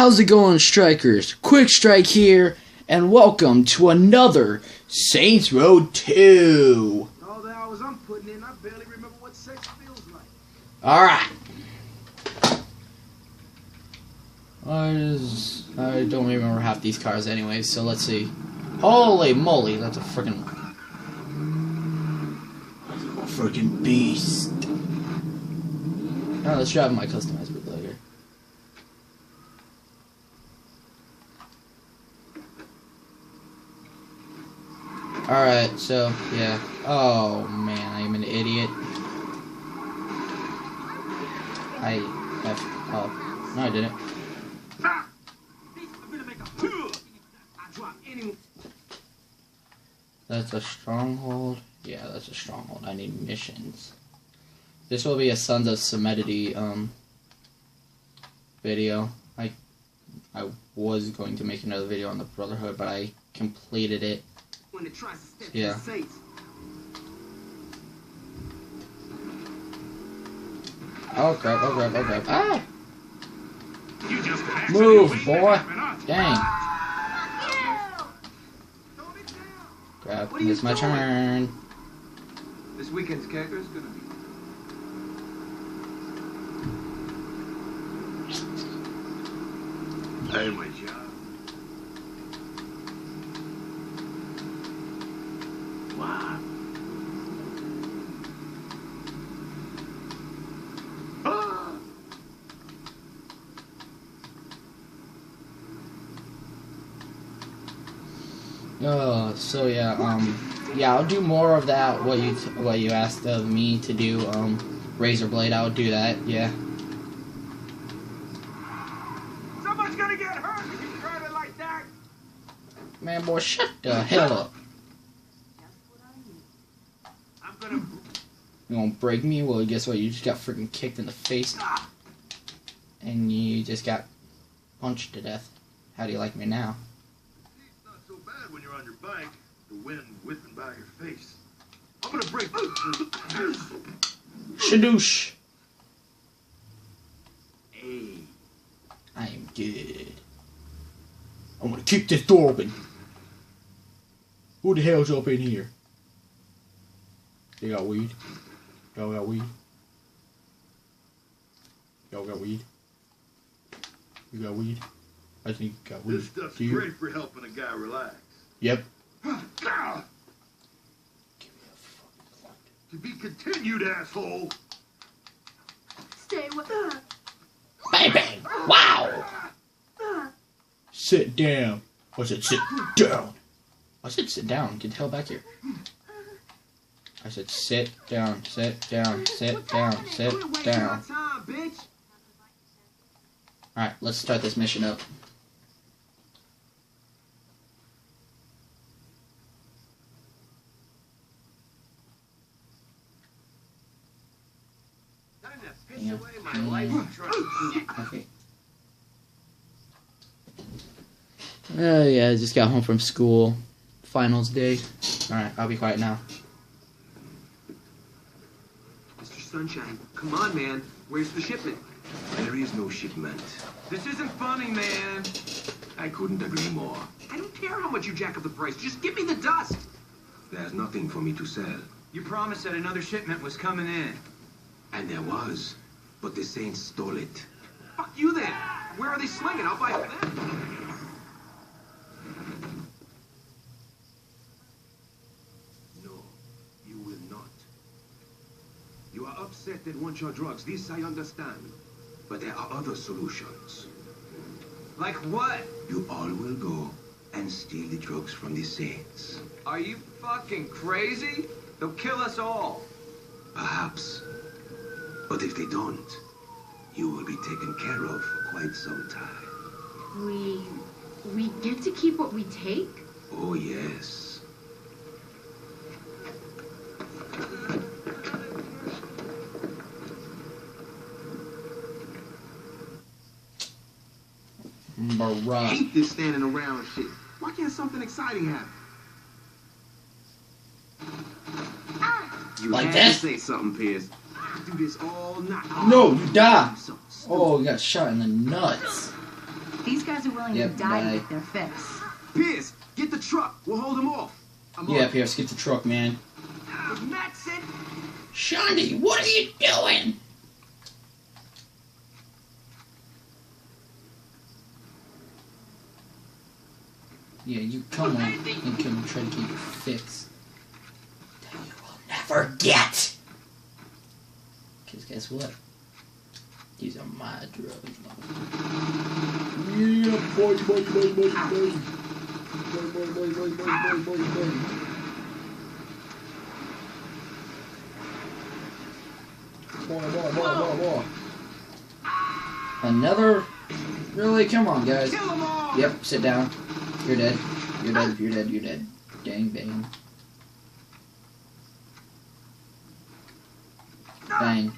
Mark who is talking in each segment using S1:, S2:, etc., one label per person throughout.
S1: how's it going, strikers? Quick Strike here, and welcome to another Saints Row 2.
S2: All the hours I'm putting in, I barely remember what sex feels like.
S1: Alright. I don't remember half these cars anyway, so let's see. Holy moly, that's a freaking beast. Alright, let's drive my customized bootlegger. Alright, so, yeah. Oh, man, I'm an idiot. Oh, no, I didn't. That's a stronghold. Yeah, that's a stronghold. I need missions. This will be a Sons of Samedi video. I was going to make another video on the Brotherhood, but I completed it.
S2: When it tries to step
S1: Yeah. Oh crap, oh crap, oh crap. Ah! Move, boy! Dang. Crap, it's my turn.
S2: This weekend's character is gonna be. Hey, my job. Wow.
S1: Oh, so yeah, yeah, I'll do more of that. What you asked of me to do, razor blade. I'll do that. Yeah.
S2: Someone's gonna get hurt if you try it like that.
S1: Man, boy, shut the hell up.
S2: I'm gonna.
S1: You gonna break me? Well, guess what? You just got freaking kicked in the face, and you just got punched to death. How do you like me now?
S3: When you're on your bike, the wind whipping by your face. I'm gonna break.
S1: Shadoosh.
S2: Hey.
S1: I am good. I'm gonna kick this door open. Who the hell's up in here? They got weed. Y'all got weed. Y'all got weed. You got weed. I think you got weed.
S3: This stuff's great for helping a guy relax.
S1: Yep.
S3: Give me a fucking blunt. To be continued, asshole.
S4: Stay with her.
S1: Bang bang! Wow! Sit down. I said sit down. I said sit down. Get the hell back here. I said sit down, sit down, sit down, sit down. Alright, let's start this mission up. Okay. Yeah, I just got home from school. Finals day. Alright, I'll be quiet now.
S2: Mr. Sunshine, come on, man. Where's the shipment?
S3: There is no shipment.
S2: This isn't funny, man.
S3: I couldn't agree more.
S2: I don't care how much you jack up the price. Just give me the dust.
S3: There's nothing for me to sell.
S2: You promised that another shipment was coming in.
S3: And there was, but the Saints stole it.
S2: Fuck you then. Where are they slinging? I'll buy it then.
S3: No, you will not. You are upset and want your drugs. This I understand. But there are other solutions.
S2: Like what?
S3: You all will go and steal the drugs from the Saints.
S2: Are you fucking crazy? They'll kill us all.
S3: Perhaps. But if they don't, you will be taken care of for quite some time.
S4: We get to keep what we take?
S3: Oh, yes.
S1: Bruh.
S2: I hate this standing around shit. Why can't something exciting happen? You
S1: Like
S2: had
S1: that?
S2: to say something, Pierce. I do this all night.
S1: No, you die. Oh, you got shot in the nuts.
S5: These guys are willing
S6: Yep,
S5: to die to
S6: bye.
S5: get their fix.
S3: Pierce, get the truck. We'll hold him off. I'm
S1: Yeah,
S3: on.
S1: Pierce, get the truck, man.
S3: Matson!
S1: Shandy, what are you doing? Yeah, you come on and come try to get your fix. That you will never get! Because guess what? These are my drugs, motherfucker. Yeah, boy, boy, boy, boy, boy. Boy, boy, boy, boy, boy, boy, boy, boy. Boy. Another? Really? Come on, guys.
S3: Kill them all!
S1: Yep, sit down. You're dead. You're dead. You're dead. You're dead. Dang, bang. Bang.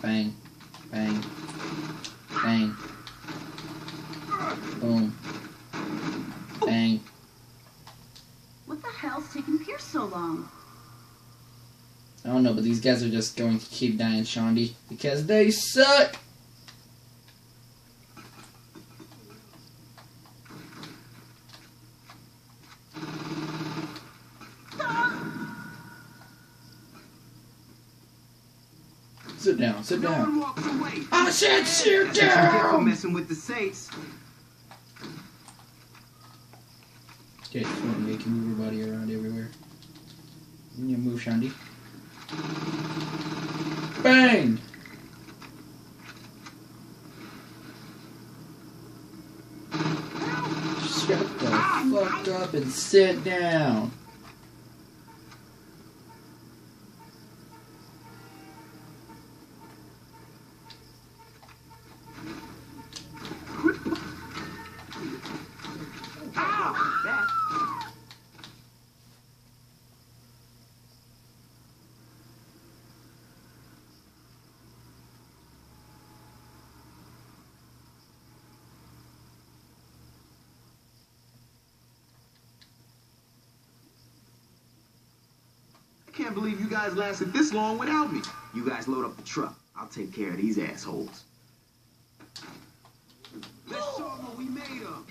S1: Bang. Bang. Bang. Boom. Bang.
S5: What the hell's taking Pierce so long?
S1: I don't know, but these guys are just going to keep dying, Shandy, because they suck! Sit down, sit
S3: No one
S1: down.
S3: walks away.
S1: I said sit
S3: That's what you get for
S1: down!
S3: messing with the Saints.
S1: Okay, it's funny, you can move your body around everywhere. You move, Shandy. Bang! Shut the fuck up and sit down.
S3: I can't believe you guys lasted this long without me. You guys load up the truck. I'll take care of these assholes. Let's show them what we made of.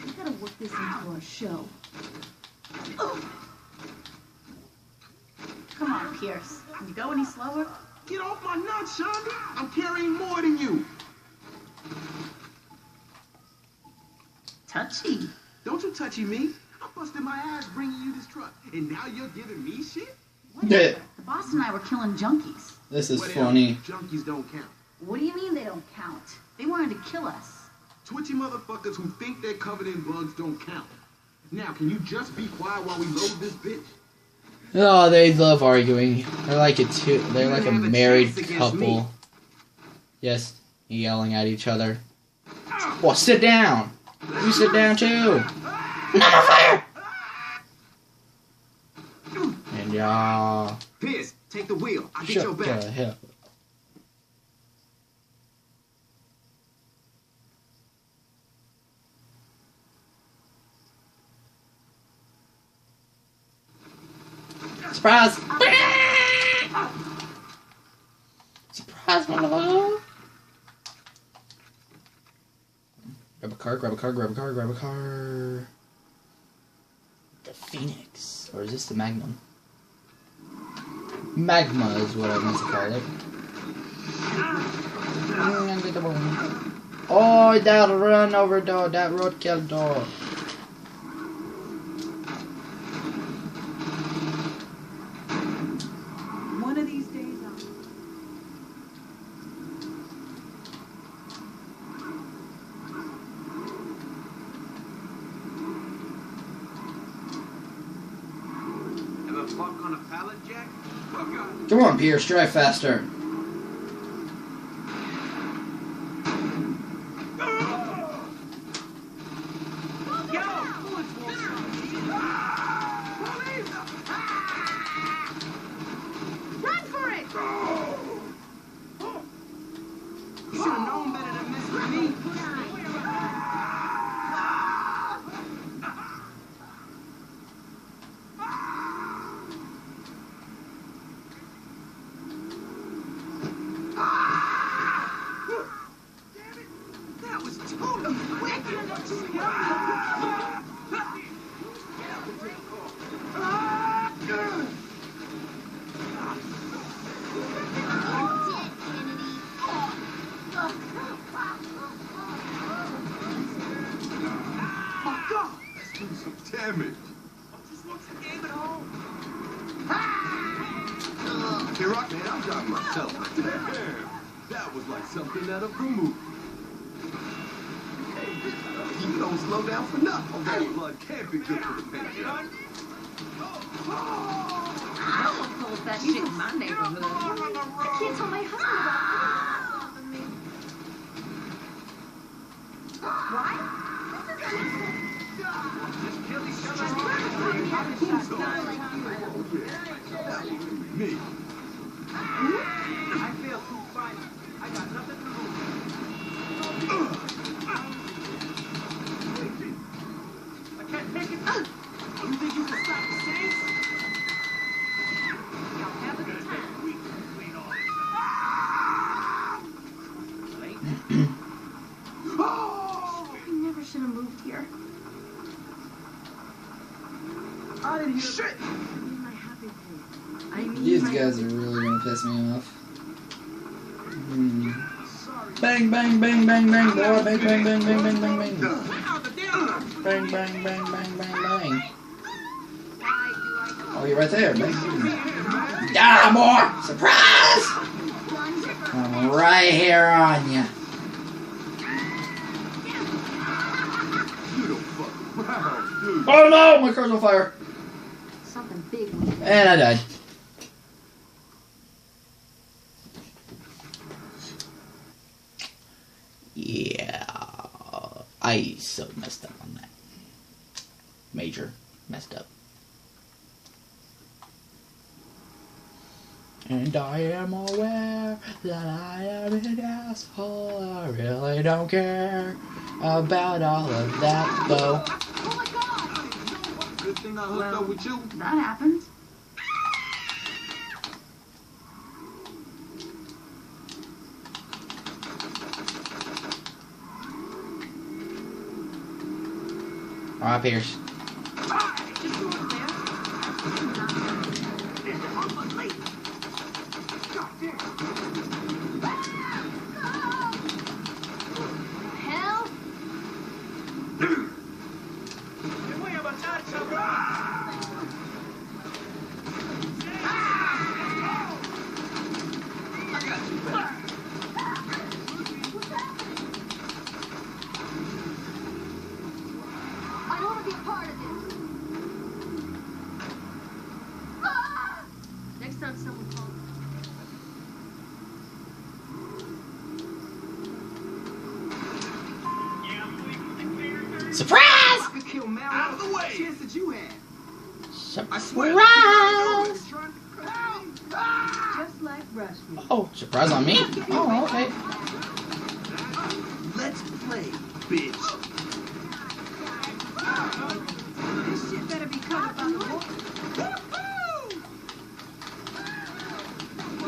S5: We gotta work this into our show. Come on, Pierce. Can you go any slower?
S3: Get off my nuts, Shandy. I'm carrying more than you.
S5: Touchy.
S3: Don't you touchy me. I busted my ass bringing you this truck. And now you're giving me shit?
S5: Whatever. The boss and I were killing junkies.
S1: This is
S3: Whatever.
S1: funny.
S3: Junkies don't count.
S5: What do you mean they don't count? They wanted to kill us.
S3: Twitchy motherfuckers who think they're covered in bugs don't count. Now, can you just be quiet while we load this bitch?
S1: Oh, they love arguing. They're like a they're like a married couple. Yes, yelling at each other. Well, sit down. You sit down too. Number fire. And y'all.
S3: Pierce, take the wheel. I'll get your
S1: Shut
S3: back.
S1: the hell. Surprise! Surprise, motherfucker! Grab a car, grab a car, grab a car, grab a car. The Phoenix. Or is this the Magnum? Magma is what I meant to call it. Oh, that run over door, that roadkill door.
S5: One of these days I'll...
S3: Ever fuck on a pallet jack? Oh, God.
S1: Come on, Pierce, drive faster.
S4: Run for it!
S3: You should have known better than this with me. damn it!
S2: Just watch the game at home.
S3: Hey, Rock, man, I'm driving myself. Damn! That was like something out of the movie. You don't slow down for nothing. Oh, that blood can't be good for the patient.
S5: I don't post that shit in my neighborhood. I can't tell my husband about it. Why? This is
S2: Kill each other.
S3: Me.
S2: I feel too fine. I got nothing to lose. I can't take it. You think you can stop the Saints?
S5: Y'all have a good time.
S2: We can clean all
S5: We never should have moved here.
S2: I didn't hear shit.
S5: I need my happy place. I need
S6: These
S5: my
S6: guys are really gonna piss me off. Bang, bang, bang, bang, bang, boy. Bang, bang, bang, bang, bang, bang, bang. Bang, bang, bang, bang, bang, bang. Oh, you're right there, bang. Ah, more! Surprise! I'm right here on ya.
S3: You don't fuck around, dude.
S6: Oh no! My car's on fire.
S5: Something big.
S6: And I died. Yeah. I so messed up on that. Major messed up. And I am aware that I am an asshole. I really don't care about all of that, though.
S5: Oh my god!
S3: Good thing I hooked up with you.
S5: That happens.
S6: Alright, Pierce.
S5: Hell? I don't want to be a part of this. Next time someone calls.
S6: Surprise!
S2: I could kill Mal.
S3: Out of the way.
S2: Chance that you had. I
S6: Surprise!
S2: swear.
S4: Just like Rushmore.
S6: Oh, surprise on me? Oh, okay.
S3: Let's play, bitch.
S4: This shit better be covered by the wall.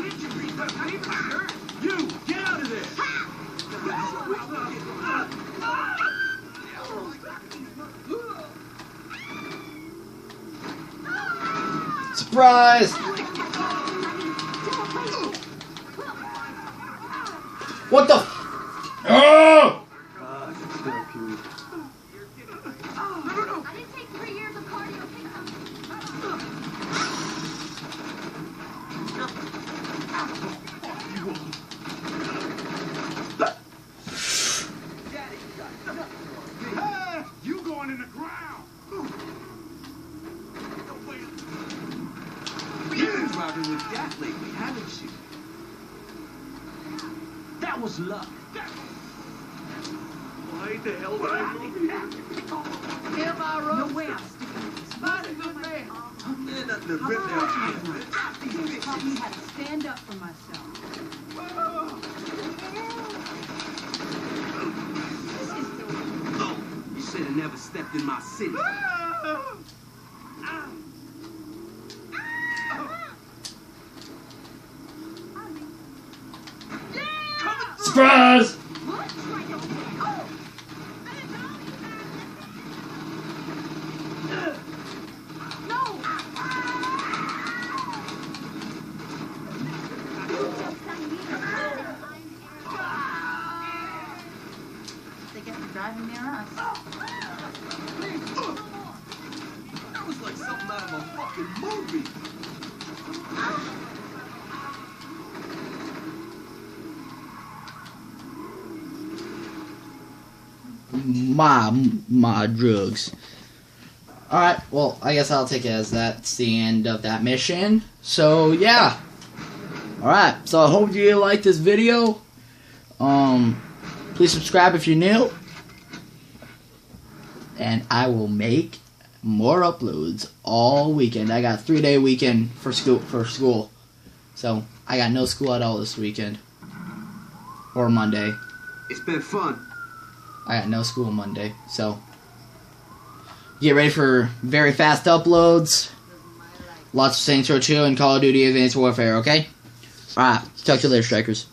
S2: Did you read that paper?
S3: You, get out of there.
S6: Surprise! What the? Oh!
S3: Therapeutic.
S5: I didn't take 3 years of cardio.
S3: Hey, you going in the ground. You've been driving with that lately, haven't you? That was luck.
S2: Why the hell did I move here?
S4: Am I wrong? No way I'm sticking with this. Spider's a good man.
S3: Man, nothing to
S4: How
S3: rip
S4: about
S3: down.
S4: you? He taught me how to stand up for myself.
S3: You should have never stepped in my city.
S6: Surprise!
S5: They get to driving near us.
S6: my drugs. Alright, well, I guess I'll take it as that's the end of that mission. So, yeah. Alright, so I hope you liked this video. Please subscribe if you're new. And I will make more uploads all weekend. I got a 3-day weekend for school. So, I got no school at all this weekend. Or Monday.
S3: It's been fun.
S6: I got no school Monday. So, get ready for very fast uploads. Lots of Saints Row 2 and Call of Duty Advanced Warfare, okay? Alright, talk to you later, Strikers.